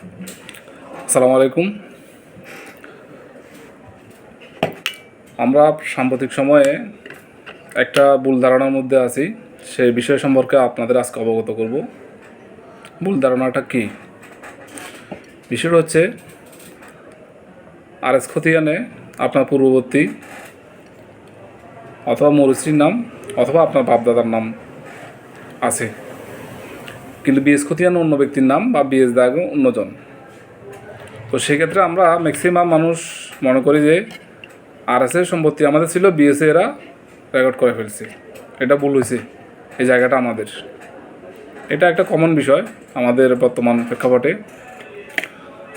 আসসালামু আলাইকুম। আমরা সাম্প্রতিক সময়ে একটা ভুল ধারণার মধ্যে আছি, সেই বিষয় সম্পর্কে আপনাদের আজকে অবগত করব। ভুল ধারণাটা কী? বিষয়টা হচ্ছে আর এস খতিয়ানে আপনার পূর্ববর্তী অথবা মরুশ্রীর নাম অথবা আপনার বাপদাদার নাম আছে, কিন্তু বিএস খতিয়ানে অন্য ব্যক্তির নাম বা বিএস দাগে অন্যজন। তো সেক্ষেত্রে আমরা ম্যাক্সিমাম মানুষ মনে করি যে আর এসের সম্পত্তি আমাদের ছিল, বিএসএ এরা রেকর্ড করে ফেলছে। এটা ভুল হয়েছে, এই জায়গাটা আমাদের। এটা একটা কমন বিষয় আমাদের বর্তমান প্রেক্ষাপটে।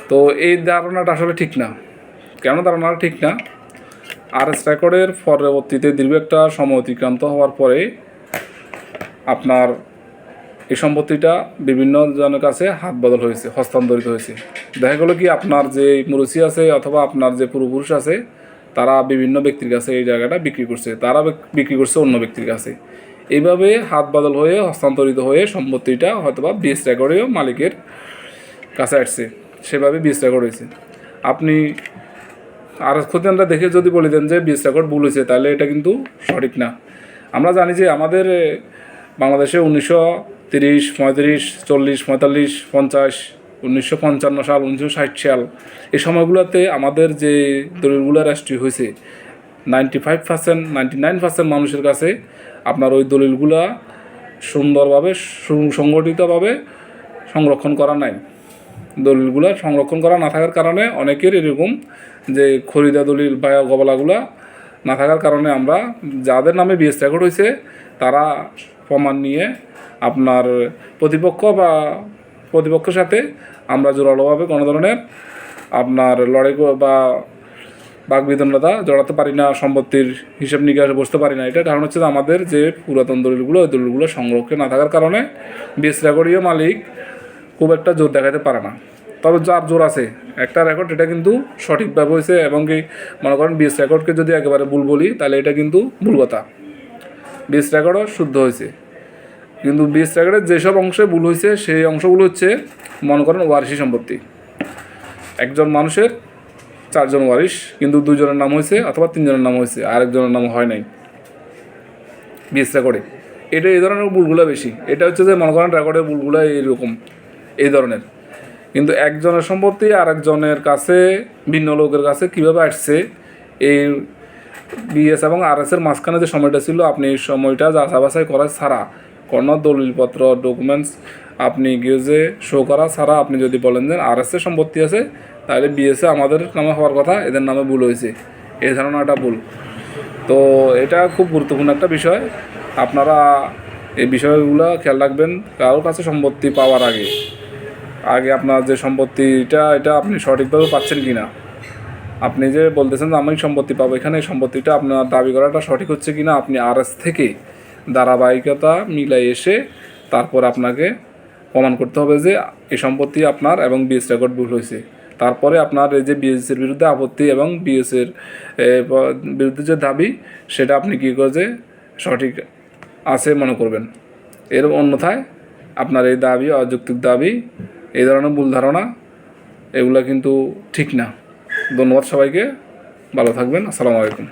তো এই ধারণাটা আসলে ঠিক না। কেন ধারণাটা ঠিক না? আর এস রেকর্ডের পরবর্তীতে দীর্ঘ একটা সময় অতিক্রান্ত হওয়ার পরে আপনার এই সম্পত্তিটা বিভিন্ন জনের কাছে হাত বদল হয়েছে, হস্তান্তরিত হয়েছে। দেখা গেলো কি আপনার যে মুরুসি আছে অথবা আপনার যে পূর্বপুরুষ আছে, তারা বিভিন্ন ব্যক্তির কাছে এই জায়গাটা বিক্রি করছে, তারা বিক্রি করছে অন্য ব্যক্তির কাছে। এইভাবে হাত বদল হয়ে হস্তান্তরিত হয়ে সম্পত্তিটা হয়তোবা বিএস রেকর্ডেও মালিকের কাছে আসছে, সেভাবে বিএস রেকর্ড হয়েছে। আপনি আর খতিয়ানটা দেখে যদি বলে দেন যে বিএস রেকর্ড ভুল হয়েছে, তাহলে এটা কিন্তু সঠিক না। আমরা জানি যে আমাদের বাংলাদেশে 1930, 35, 40, 45, 50, 1955 সাল, 1960 সাল এই সময়গুলোতে আমাদের যে দলিলগুলো রেজিস্ট্রি হয়েছে 95%, 99% মানুষের কাছে আপনার ওই দলিলগুলা সুন্দরভাবে সুসংগঠিতভাবে সংরক্ষণ করা নাই। দলিলগুলো সংরক্ষণ করা না থাকার কারণে অনেকের এরকম যে খরিদা দলিল বা গবলাগুলা না থাকার কারণে আমরা যাদের নামে বিএস রেকর্ড হয়েছে তারা প্রমাণ নিয়ে আপনার প্রতিপক্ষের সাথে আমরা জোরালোভাবে কোনো ধরনের আপনার লড়াই বা বাকবিতণ্ডতা জড়াতে পারি না, সম্পত্তির হিসাব নিকাশে বসতে পারি না। এটা কারণ হচ্ছে যে আমাদের যে পুরাতন দলিলগুলো, ওই দলিলগুলো সংরক্ষণ না থাকার কারণে বিএস রেকর্ডীয় মালিক খুব একটা জোর দেখাতে পারে না। তবে যার জোর আছে একটা রেকর্ড, এটা কিন্তু সঠিকভাবে হয়েছে। এবং কি মনে করেন বিএস রেকর্ডকে যদি একেবারে ভুল বলি তাহলে এটা কিন্তু ভুল কথা। বিএস রেকর্ডও শুদ্ধ হয়েছে, কিন্তু বিএস রেকর্ডের যেসব অংশে ভুল হয়েছে সেই অংশগুলো হচ্ছে মনে করেন ওয়ারিশি সম্পত্তি। একজন মানুষের 4 জন ওয়ারিশ, কিন্তু 2 জনের নাম হয়েছে অথবা 3 জনের নাম হয়েছে, আরেকজনের নাম হয় নাই বিএস রেকর্ডে। এটা এই ধরনের ভুলগুলো বেশি। এটা হচ্ছে যে মনে করেন রেকর্ডের ভুলগুলো এইরকম এই ধরনের, কিন্তু একজনের সম্পত্তি আরেকজনের কাছে, ভিন্ন লোকের কাছে কীভাবে আসছে, এই বিএস এবং আর এসের মাঝখানে যে সময়টা ছিল, আপনি এই সময়টা যাচাই বাছাই করা ছাড়া, কোনো দলিলপত্র ডকুমেন্টস আপনি গিয়ে যে শো করা ছাড়া আপনি যদি বলেন যে আর এসের সম্পত্তি আছে, তাহলে বিএসএ আমাদের নামে হওয়ার কথা, এদের নামে ভুল হয়েছে, এই ধারণাটা ভুল। তো এটা খুব গুরুত্বপূর্ণ একটা বিষয়। আপনারা এই বিষয়গুলো খেয়াল রাখবেন। কারোর কাছে সম্পত্তি পাওয়ার আগে আপনার যে সম্পত্তিটা, এটা আপনি সঠিকভাবে পাচ্ছেন কি না। আপনি যে বলতেছেন যে আমি সম্পত্তি পাবো, এখানে এই সম্পত্তিটা আপনার দাবি করাটা সঠিক হচ্ছে কি না, আপনি আর এস থেকে ধারাবাহিকতা মিলাই এসে তারপর আপনাকে প্রমাণ করতে হবে যে এই সম্পত্তি আপনার এবং বিএস রেকর্ড ভুল হয়েছে। তারপরে আপনার এই যে বিএসের বিরুদ্ধে আপত্তি এবং বিএসের বিরুদ্ধে যে দাবি, সেটা আপনি কী করে যে সঠিক আছে মনে করবেন। এর অন্যথায় আপনার এই দাবি অযৌক্তিক দাবি, এই ধরনের ভুল ধারণা, এগুলো কিন্তু ঠিক না। ধন্যবাদ সবাইকে, ভালো থাকবেন। আসসালামু আলাইকুম।